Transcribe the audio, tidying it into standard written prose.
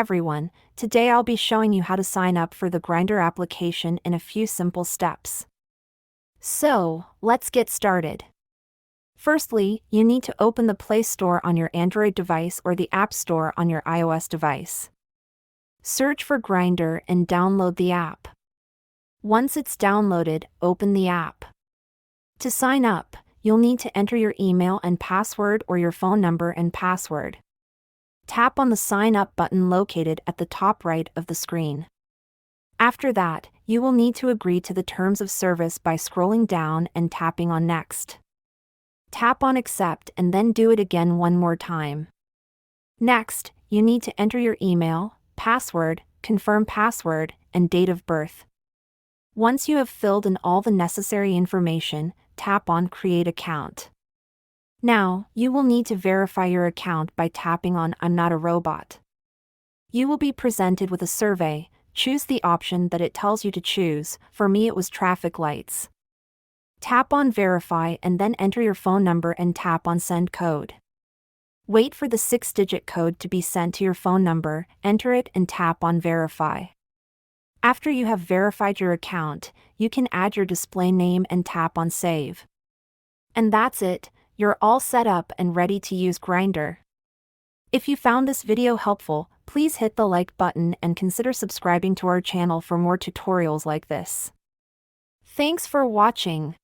everyone, today I'll be showing you how to sign up for the Grindr application in a few simple steps. So, let's get started. Firstly, you need to open the Play Store on your Android device or the App Store on your iOS device. Search for Grindr and download the app. Once it's downloaded, open the app. To sign up, you'll need to enter your email and password or your phone number and password. Tap on the Sign Up button located at the top right of the screen. After that, you will need to agree to the terms of service by scrolling down and tapping on Next. Tap on Accept and then do it again one more time. Next, you need to enter your email, password, confirm password, and date of birth. Once you have filled in all the necessary information, tap on Create Account. Now, you will need to verify your account by tapping on I'm not a robot. You will be presented with a survey. Choose the option that it tells you to choose. For me, it was traffic lights. Tap on Verify and then enter your phone number and tap on Send Code. Wait for the 6-digit code to be sent to your phone number, enter it and tap on Verify. After you have verified your account, you can add your display name and tap on Save. And that's it, you're all set up and ready to use Grindr. If you found this video helpful, please hit the like button and consider subscribing to our channel for more tutorials like this. Thanks for watching.